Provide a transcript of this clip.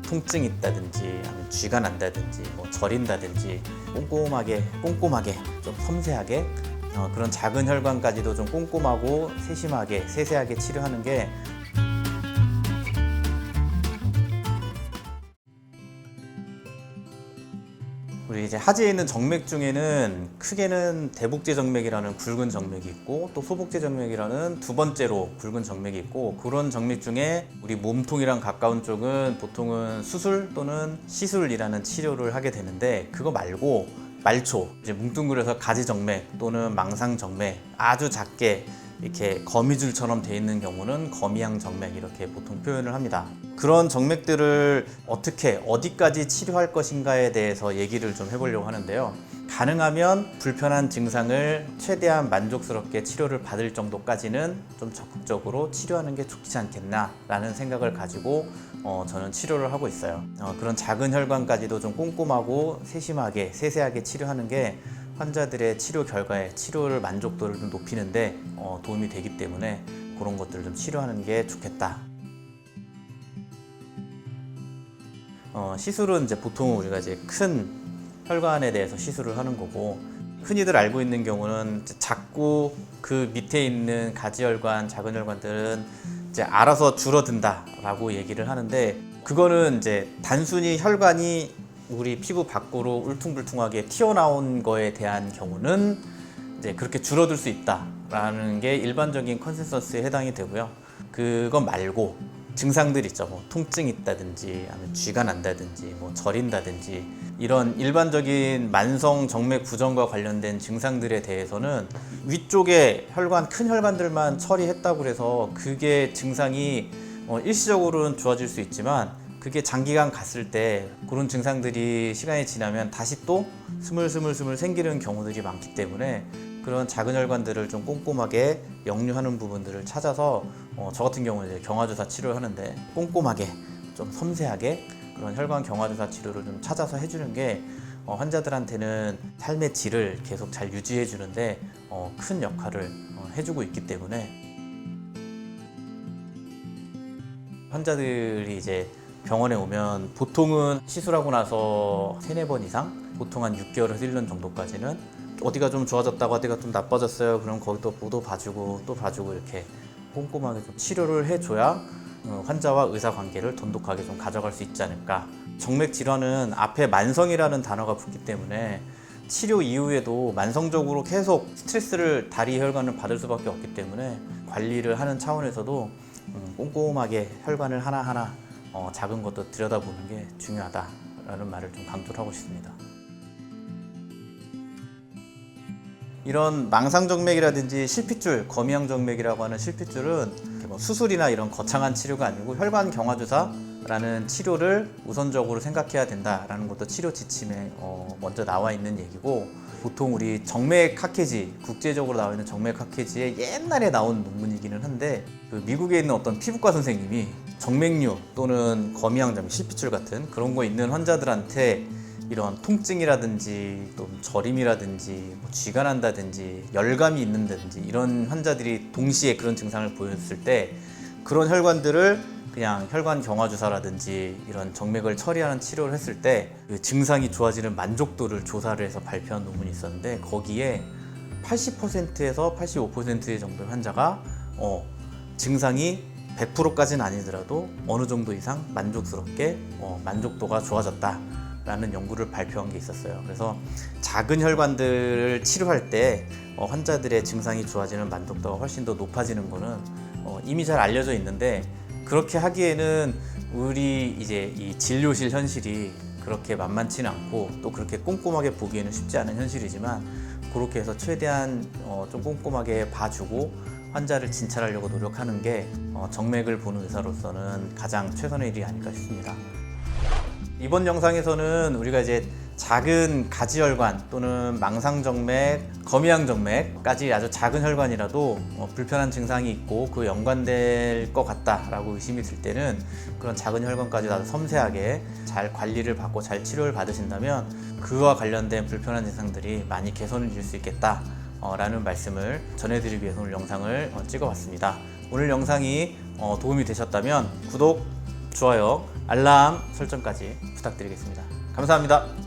통증이 있다든지 아니면 쥐가 난다든지 뭐 저린다든지 꼼꼼하게 좀 섬세하게 그런 작은 혈관까지도 좀 꼼꼼하고 세심하게 세세하게 치료하는 게 우리 이제 하지에 있는 정맥 중에는 크게는 대복제 정맥이라는 굵은 정맥이 있고 또 소복제 정맥이라는 두 번째로 굵은 정맥이 있고 그런 정맥 중에 우리 몸통이랑 가까운 쪽은 보통은 수술 또는 시술이라는 치료를 하게 되는데 그거 말고 말초, 이제 뭉뚱그려서 가지 정맥 또는 망상 정맥 아주 작게 이렇게 거미줄처럼 되어 있는 경우는 거미양 정맥 이렇게 보통 표현을 합니다. 그런 정맥들을 어떻게 어디까지 치료할 것인가에 대해서 얘기를 좀 해보려고 하는데요. 가능하면 불편한 증상을 최대한 만족스럽게 치료를 받을 정도까지는 좀 적극적으로 치료하는 게 좋지 않겠나 라는 생각을 가지고 저는 치료를 하고 있어요. 그런 작은 혈관까지도 좀 꼼꼼하고 세심하게 세세하게 치료하는 게 환자들의 치료 결과에 치료를 만족도를 좀 높이는데 도움이 되기 때문에 그런 것들을 좀 치료하는 게 좋겠다. 시술은 이제 보통 우리가 이제 큰 혈관에 대해서 시술을 하는 거고 흔히들 알고 있는 경우는 작고 그 밑에 있는 가지혈관, 작은 혈관들은 이제 알아서 줄어든다라고 얘기를 하는데 그거는 이제 단순히 혈관이 우리 피부 밖으로 울퉁불퉁하게 튀어나온 거에 대한 경우는 이제 그렇게 줄어들 수 있다라는 게 일반적인 컨센서스에 해당이 되고요. 그건 말고 증상들 있죠. 뭐 통증이 있다든지 아니면 쥐가 난다든지 뭐 저린다든지 이런 일반적인 만성 정맥 부종과 관련된 증상들에 대해서는 위쪽에 혈관, 큰 혈관들만 처리했다고 해서 그게 증상이 일시적으로는 좋아질 수 있지만 그게 장기간 갔을 때 그런 증상들이 시간이 지나면 다시 또 스물스물 생기는 경우들이 많기 때문에 그런 작은 혈관들을 좀 꼼꼼하게 역류하는 부분들을 찾아서 저 같은 경우는 이제 경화주사 치료를 하는데 꼼꼼하게 좀 섬세하게 그런 혈관 경화주사 치료를 좀 찾아서 해주는 게 환자들한테는 삶의 질을 계속 잘 유지해 주는데 큰 역할을 해주고 있기 때문에 환자들이 이제 병원에 오면 보통은 시술하고 나서 3-4번 이상 보통 한 6개월에서 1년 정도까지는 어디가 좀 좋아졌다고 어디가 좀 나빠졌어요 그럼 거기도 또 봐주고 또 봐주고 이렇게 꼼꼼하게 좀 치료를 해줘야 환자와 의사 관계를 돈독하게 좀 가져갈 수 있지 않을까. 정맥 질환은 앞에 만성이라는 단어가 붙기 때문에 치료 이후에도 만성적으로 계속 스트레스를 다리 혈관을 받을 수밖에 없기 때문에 관리를 하는 차원에서도 꼼꼼하게 혈관을 하나하나 작은 것도 들여다보는 게 중요하다라는 말을 좀 강조를 하고 싶습니다. 이런 망상정맥이라든지 실핏줄, 거미양정맥이라고 하는 실핏줄은 뭐 수술이나 이런 거창한 치료가 아니고 혈관 경화주사라는 치료를 우선적으로 생각해야 된다라는 것도 치료 지침에 먼저 나와 있는 얘기고 보통 우리 정맥 학회지, 국제적으로 나와 있는 정맥 학회지에 옛날에 나온 논문이기는 한데 그 미국에 있는 어떤 피부과 선생님이 정맥류 또는 거미양정맥, 실핏줄 같은 그런 거 있는 환자들한테 이런 통증이라든지 또 저림이라든지 뭐 쥐가 난다든지 열감이 있는다든지 이런 환자들이 동시에 그런 증상을 보였을 때 그런 혈관들을 그냥 혈관 경화주사라든지 이런 정맥을 처리하는 치료를 했을 때 그 증상이 좋아지는 만족도를 조사를 해서 발표한 논문이 있었는데 거기에 80%에서 85% 정도의 환자가 증상이 100%까지는 아니더라도 어느 정도 이상 만족스럽게 만족도가 좋아졌다 라는 연구를 발표한 게 있었어요. 그래서 작은 혈관들을 치료할 때 환자들의 증상이 좋아지는 만족도가 훨씬 더 높아지는 거는 이미 잘 알려져 있는데 그렇게 하기에는 우리 이제 이 진료실 현실이 그렇게 만만치는 않고 또 그렇게 꼼꼼하게 보기에는 쉽지 않은 현실이지만 그렇게 해서 최대한 좀 꼼꼼하게 봐주고 환자를 진찰하려고 노력하는 게 정맥을 보는 의사로서는 가장 최선의 일이 아닐까 싶습니다. 이번 영상에서는 우리가 이제 작은 가지혈관 또는 망상정맥, 거미양정맥까지 아주 작은 혈관이라도 불편한 증상이 있고 그 연관될 것 같다라고 의심이 들 때는 그런 작은 혈관까지 아주 섬세하게 잘 관리를 받고 잘 치료를 받으신다면 그와 관련된 불편한 증상들이 많이 개선해질 수 있겠다 라는 말씀을 전해드리기 위해서 오늘 영상을 찍어봤습니다. 오늘 영상이 도움이 되셨다면 구독, 좋아요, 알람 설정까지 부탁드리겠습니다. 감사합니다.